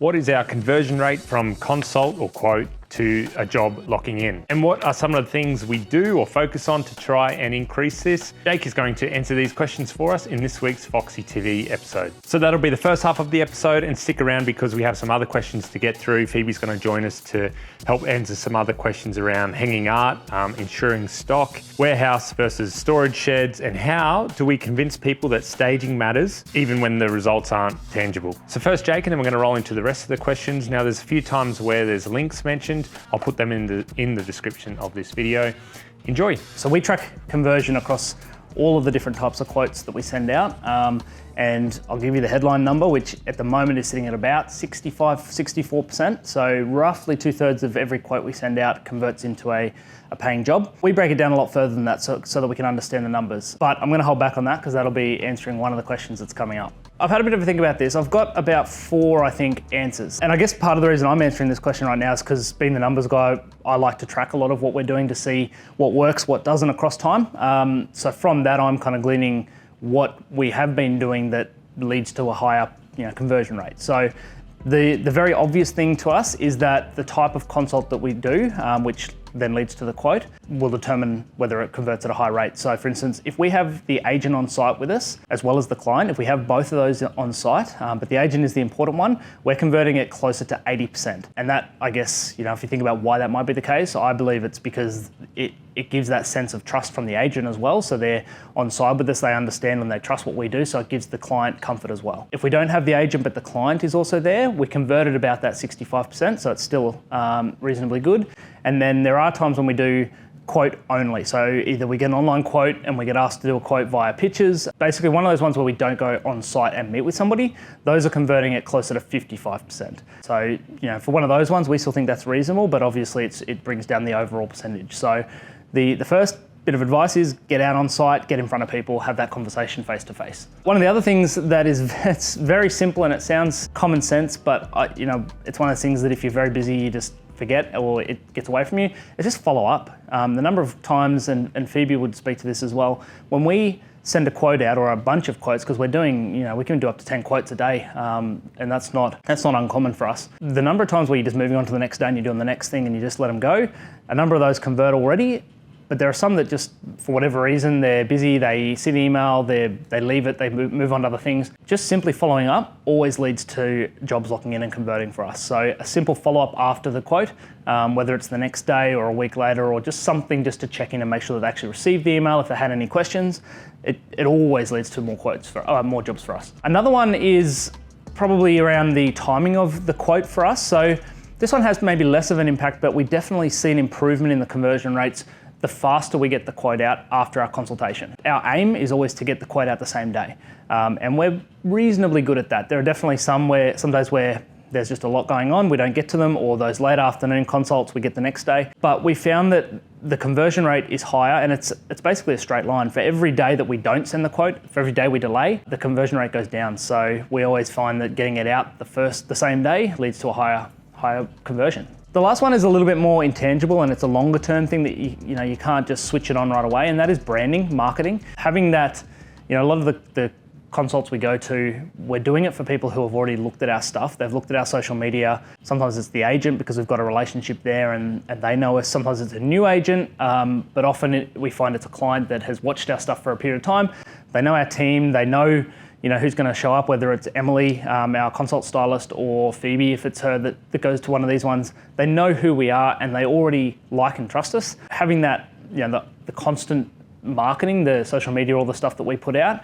What is our conversion rate from consult or quote to a job locking in? And what are some of the things we do or focus on to try and increase this? Jake is going to answer these questions for us in this week's Foxy TV episode. So that'll be the first half of the episode, and stick around because we have some other questions to get through. Phoebe's going to join us to help answer some other questions around hanging art, insuring stock, warehouse versus storage sheds, and how do we convince people that staging matters even when the results aren't tangible. So first Jake, and then we're going to roll into the rest of the questions. Now there's a few times where there's links mentioned. I'll put them in the description of this video. Enjoy. So we track conversion across all of the different types of quotes that we send out. And I'll give you the headline number, which at the moment is sitting at about 64%. So roughly 2/3 of every quote we send out converts into a paying job. We break it down a lot further than that so that we can understand the numbers. But I'm gonna hold back on that because that'll be answering one of the questions that's coming up. I've had a bit of a think about this. I've got about 4, I think, answers. And I guess part of the reason I'm answering this question right now is because being the numbers guy, I like to track a lot of what we're doing to see what works, what doesn't across time. So from that, I'm kind of gleaning what we have been doing that leads to a higher conversion rate. So the very obvious thing to us is that the type of consult that we do, which then leads to the quote, will determine whether it converts at a high rate. So for instance, if we have the agent on site with us, as well as the client, if we have both of those on site, but the agent is the important one, we're converting it closer to 80%. And that, I guess, if you think about why that might be the case, I believe it's because it gives that sense of trust from the agent as well. So they're on side with us, they understand and they trust what we do, so it gives the client comfort as well. If we don't have the agent, but the client is also there, we converted about that 65%, so it's still reasonably good. And then there are times when we do quote only. So either we get an online quote and we get asked to do a quote via pictures. Basically one of those ones where we don't go on site and meet with somebody, those are converting at closer to 55%. So, for one of those ones, we still think that's reasonable, but obviously it brings down the overall percentage. So the first bit of advice is get out on site, get in front of people, have that conversation face to face. One of the other things that it's very simple and it sounds common sense, but it's one of those things that if you're very busy, you just forget or it gets away from you, is just follow up. The number of times, and Phoebe would speak to this as well, when we send a quote out or a bunch of quotes, because we're doing, we can do up to 10 quotes a day, and that's not uncommon for us. The number of times where you're just moving on to the next day and you're doing the next thing and you just let them go, a number of those convert already. But there are some that just, for whatever reason, they're busy, they see the email, they leave it, they move on to other things. Just simply following up always leads to jobs locking in and converting for us. So a simple follow-up after the quote, whether it's the next day or a week later, or just something just to check in and make sure that they actually received the email if they had any questions, it always leads to more jobs for us. Another one is probably around the timing of the quote for us. So this one has maybe less of an impact, but we definitely see an improvement in the conversion rates the faster we get the quote out after our consultation. Our aim is always to get the quote out the same day. And we're reasonably good at that. There are definitely some days where there's just a lot going on, we don't get to them, or those late afternoon consults we get the next day. But we found that the conversion rate is higher, and it's basically a straight line. For every day that we don't send the quote, for every day we delay, the conversion rate goes down. So we always find that getting it out the same day leads to a higher conversion. The last one is a little bit more intangible, and it's a longer term thing that you can't just switch it on right away, and that is branding, marketing. Having that, a lot of the consults we go to, we're doing it for people who have already looked at our stuff. They've looked at our social media. Sometimes it's the agent because we've got a relationship there and they know us. Sometimes it's a new agent, but often we find it's a client that has watched our stuff for a period of time. They know our team, they know who's going to show up, whether it's Emily, our consult stylist, or Phoebe, if it's her that goes to one of these ones. They know who we are and they already like and trust us. Having that, the constant marketing, the social media, all the stuff that we put out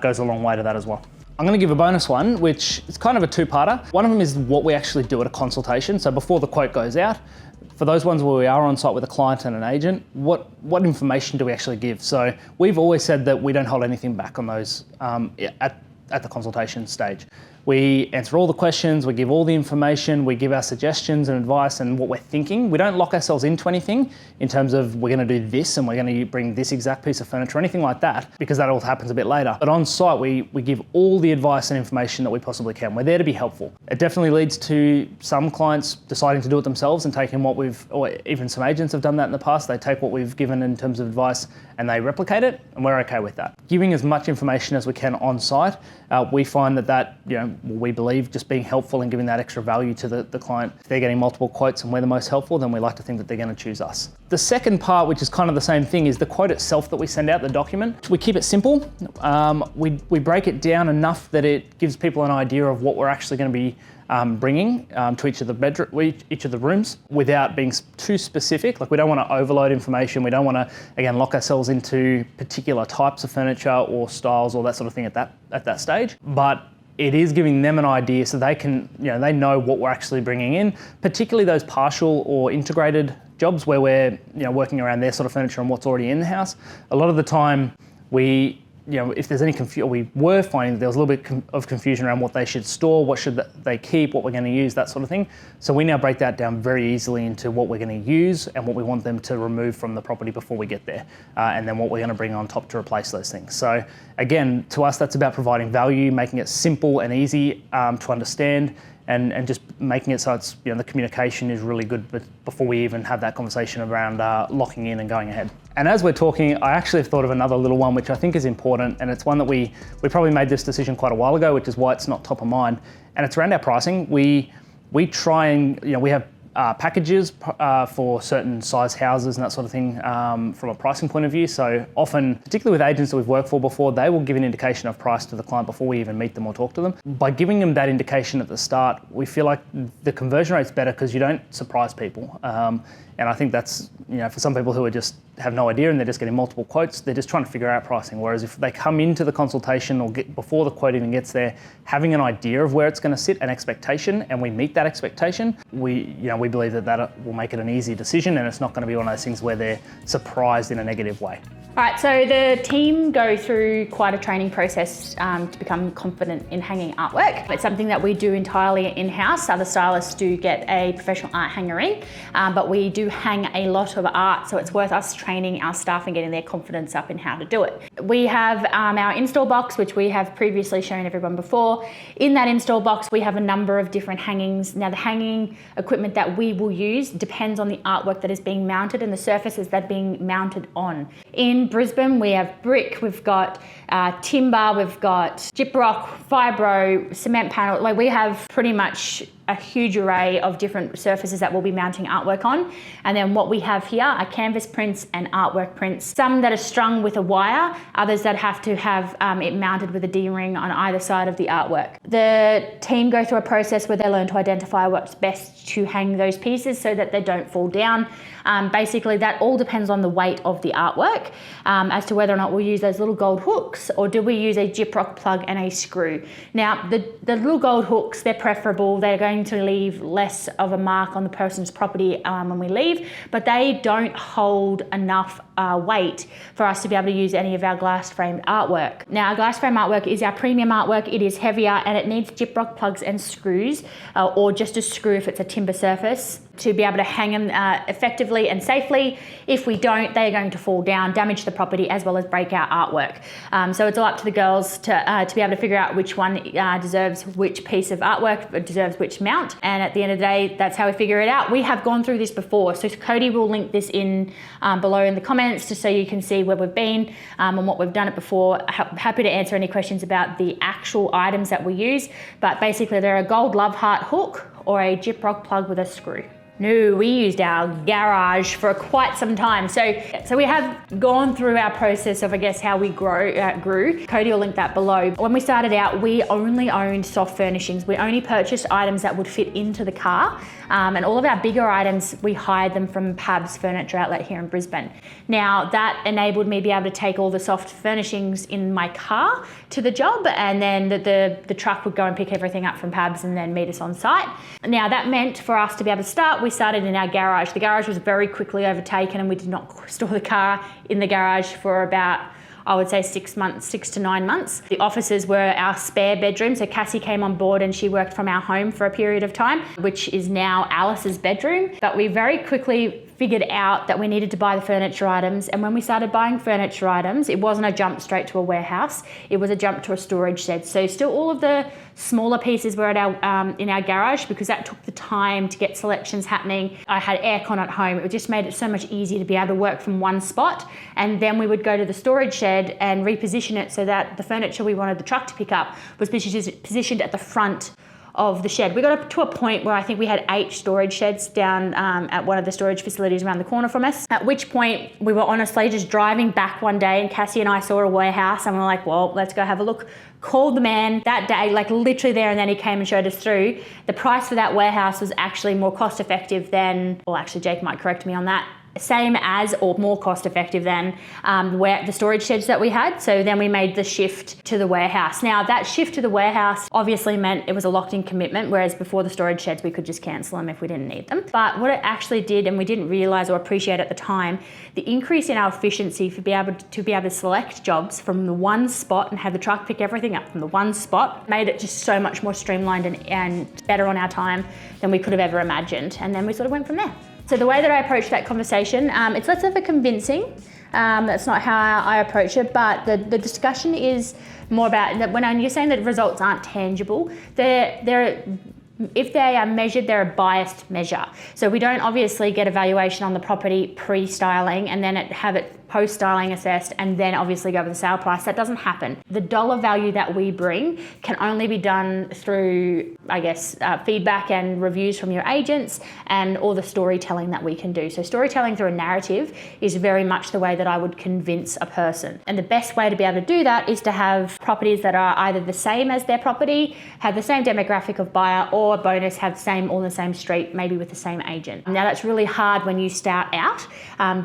goes a long way to that as well. I'm going to give a bonus one, which is kind of a two-parter. One of them is what we actually do at a consultation. So before the quote goes out, for those ones where we are on site with a client and an agent, what information do we actually give? So we've always said that we don't hold anything back on those at the consultation stage. We answer all the questions, we give all the information, we give our suggestions and advice and what we're thinking. We don't lock ourselves into anything in terms of we're going to do this and we're going to bring this exact piece of furniture or anything like that, because that all happens a bit later. But on site, we give all the advice and information that we possibly can. We're there to be helpful. It definitely leads to some clients deciding to do it themselves and taking or even some agents have done that in the past. They take what we've given in terms of advice and they replicate it, and we're okay with that. Giving as much information as we can on site, we find that we believe just being helpful and giving that extra value to the client. If they're getting multiple quotes and we're the most helpful, then we like to think that they're going to choose us. The second part, which is kind of the same thing, is the quote itself that we send out, the document. We keep it simple. We break it down enough that it gives people an idea of what we're actually going to be bringing to each of the rooms without being too specific. Like, we don't want to overload information. We don't want to, again, lock ourselves into particular types of furniture or styles or that sort of thing at that stage. But it is giving them an idea so they can, they know what we're actually bringing in, particularly those partial or integrated jobs where we're, working around their sort of furniture and what's already in the house. A lot of the time if there's any confusion, we were finding that there was a little bit of confusion around what they should store, what should they keep, what we're going to use, that sort of thing. So we now break that down very easily into what we're going to use and what we want them to remove from the property before we get there, and then what we're going to bring on top to replace those things. So again, to us, that's about providing value, making it simple and easy to understand, and just making it so it's, the communication is really good before we even have that conversation around locking in and going ahead. And as we're talking, I actually have thought of another little one which I think is important, and it's one that we probably made this decision quite a while ago, which is why it's not top of mind, and it's around our pricing. We try and, we have packages for certain size houses and that sort of thing from a pricing point of view. So often, particularly with agents that we've worked for before, they will give an indication of price to the client before we even meet them or talk to them. By giving them that indication at the start, we feel like the conversion rate's better because you don't surprise people. And I think that's, for some people who just have no idea and they're just getting multiple quotes, they're just trying to figure out pricing. Whereas if they come into the consultation or before the quote even gets there, having an idea of where it's going to sit, an expectation, and we meet that expectation, we believe that will make it an easy decision, and it's not going to be one of those things where they're surprised in a negative way. All right, so the team go through quite a training process to become confident in hanging artwork. It's something that we do entirely in-house. Other stylists do get a professional art hanger in, but we do hang a lot of art, so it's worth us training our staff and getting their confidence up in how to do it. We have our install box, which we have previously shown everyone before. In that install box, we have a number of different hangings. Now, the hanging equipment that we will use depends on the artwork that is being mounted and the surfaces that are being mounted on. In Brisbane, we have brick, we've got timber, we've got gyprock, fibro, cement panel. Like, we have pretty much a huge array of different surfaces that we'll be mounting artwork on. And then what we have here are canvas prints and artwork prints. Some that are strung with a wire, others that have to have it mounted with a D-ring on either side of the artwork. The team go through a process where they learn to identify what's best to hang those pieces so that they don't fall down. Basically, that all depends on the weight of the artwork as to whether or not we'll use those little gold hooks or do we use a gyprock plug and a screw. Now, the little gold hooks, they're preferable. They're going to leave less of a mark on the person's property when we leave, but they don't hold enough weight for us to be able to use any of our glass framed artwork. Now, our glass frame artwork is our premium artwork. It is heavier and it needs gyprock plugs and screws, or just a screw if it's a timber surface, to be able to hang them effectively and safely. If we don't, they are going to fall down, damage the property, as well as break our artwork. So it's all up to the girls to be able to figure out which one deserves which piece of artwork, deserves which mount. And at the end of the day, that's how we figure it out. We have gone through this before, so Cody will link this in below in the comments just so you can see where we've been and what we've done it before. Happy to answer any questions about the actual items that we use, but basically they're a gold love heart hook or a gyprock plug with a screw. No, we used our garage for quite some time. So we have gone through our process of, I guess, how we grew. Cody will link that below. When we started out, we only owned soft furnishings. We only purchased items that would fit into the car. And all of our bigger items, we hired them from Pab's Furniture Outlet here in Brisbane. Now, that enabled me to be able to take all the soft furnishings in my car to the job, and then the truck would go and pick everything up from Pab's and then meet us on site. Now, that meant for us to be able to start, we started in our garage. The garage was very quickly overtaken, and we did not store the car in the garage for about, I would say 6 to 9 months. The offices were our spare bedroom. So Cassie came on board and she worked from our home for a period of time, which is now Alice's bedroom. But we very quickly figured out that we needed to buy the furniture items. And when we started buying furniture items, it wasn't a jump straight to a warehouse. It was a jump to a storage shed. So still all of the smaller pieces were at our in our garage, because that took the time to get selections happening. I had aircon at home. It just made it so much easier to be able to work from one spot. And then we would go to the storage shed and reposition it so that the furniture we wanted the truck to pick up was positioned at the front of the shed. We got up to a point where I think we had 8 storage sheds down at one of the storage facilities around the corner from us, at which point we were honestly just driving back one day and Cassie and I saw a warehouse and we were like, well, let's go have a look. Called the man that day, like literally there and then he came and showed us through. The price for that warehouse was actually more cost effective than, well actually Jake might correct me on that, same as or more cost effective than the storage sheds that we had. So then we made the shift to the warehouse. Now that shift to the warehouse obviously meant it was a locked in commitment, whereas before the storage sheds we could just cancel them if we didn't need them. But what it actually did, and we didn't realise or appreciate at the time, the increase in our efficiency to be able to select jobs from the one spot and have the truck pick everything up from the one spot made it just so much more streamlined and better on our time than we could have ever imagined. And then we sort of went from there. So the way that I approach that conversation, it's less of a convincing. That's not how I approach it, but the discussion is more about that when you're saying that results aren't tangible, if they are measured, they're a biased measure. So we don't obviously get a valuation on the property pre-styling and then have it post-styling assessed and then obviously go with the sale price. That doesn't happen. The dollar value that we bring can only be done through, I guess, feedback and reviews from your agents and all the storytelling that we can do. So storytelling through a narrative is very much the way that I would convince a person. And the best way to be able to do that is to have properties that are either the same as their property, have the same demographic of buyer, or bonus, have all in the same street, maybe with the same agent. Now that's really hard when you start out,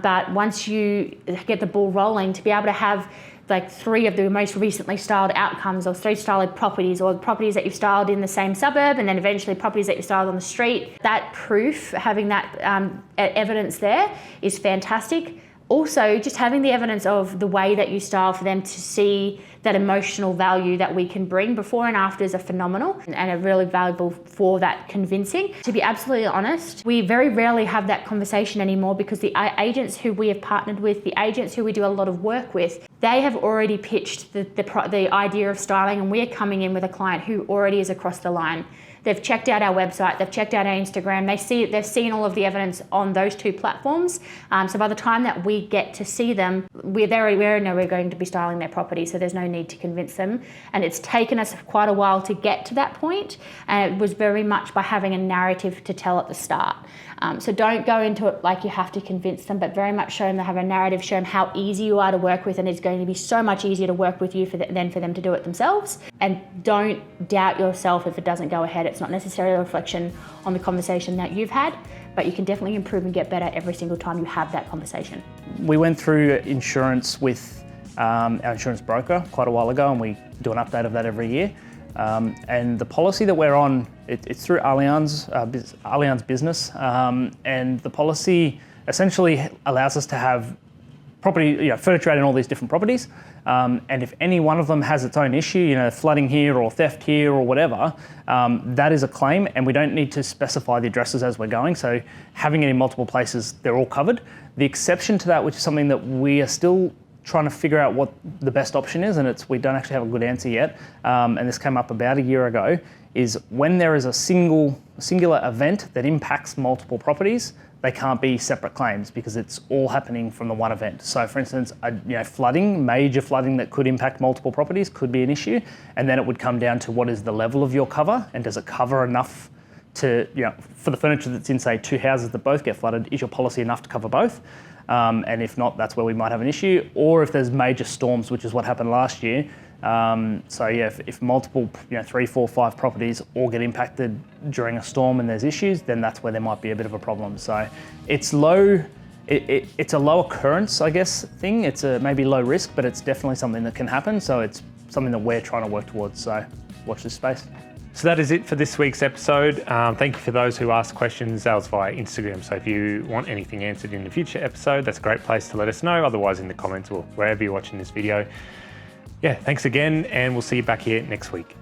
but once you get the ball rolling, to be able to have like 3 of the most recently styled outcomes, or 3 styled properties, or properties that you've styled in the same suburb, and then eventually properties that you've styled on the street, that proof, having that evidence there is fantastic. Also, just having the evidence of the way that you style for them to see that emotional value that we can bring before and afters are phenomenal and are really valuable for that convincing. To be absolutely honest, we very rarely have that conversation anymore because the agents who we have partnered with, the agents who we do a lot of work with, they have already pitched the idea of styling, and we're coming in with a client who already is across the line. They've checked out our website, they've checked out our Instagram, they've seen all of the evidence on those 2 platforms. So by the time that we get to see them, we know we're going to be styling their property, so there's no need to convince them. And it's taken us quite a while to get to that point, and it was very much by having a narrative to tell at the start. So don't go into it like you have to convince them, but very much show them, have a narrative, show them how easy you are to work with, and it's going to be so much easier to work with you than for them to do it themselves. And don't doubt yourself if it doesn't go ahead. It's not necessarily a reflection on the conversation that you've had, but you can definitely improve and get better every single time you have that conversation. We went through insurance with our insurance broker quite a while ago, and we do an update of that every year. And the policy that we're on, it's through Allianz Business, and the policy essentially allows us to have property, furniture out in all these different properties. And if any one of them has its own issue, flooding here or theft here or whatever, that is a claim, and we don't need to specify the addresses as we're going. So having it in multiple places, they're all covered. The exception to that, which is something that we are still trying to figure out what the best option is, and we don't actually have a good answer yet, and this came up about a year ago, is when there is a singular event that impacts multiple properties, they can't be separate claims because it's all happening from the one event. So for instance, flooding, major flooding that could impact multiple properties could be an issue, and then it would come down to what is the level of your cover, and does it cover enough to, for the furniture that's in, say, 2 houses that both get flooded, is your policy enough to cover both? And if not, that's where we might have an issue. Or if there's major storms, which is what happened last year. If multiple, 3, 4, 5 properties all get impacted during a storm and there's issues, then that's where there might be a bit of a problem. So it's low, it's a low occurrence, I guess, thing. It's maybe low risk, but it's definitely something that can happen. So it's something that we're trying to work towards. So watch this space. So that is it for this week's episode. Thank you for those who asked questions. That was via Instagram. So if you want anything answered in a future episode, that's a great place to let us know. Otherwise, in the comments or wherever you're watching this video. Yeah, thanks again, and we'll see you back here next week.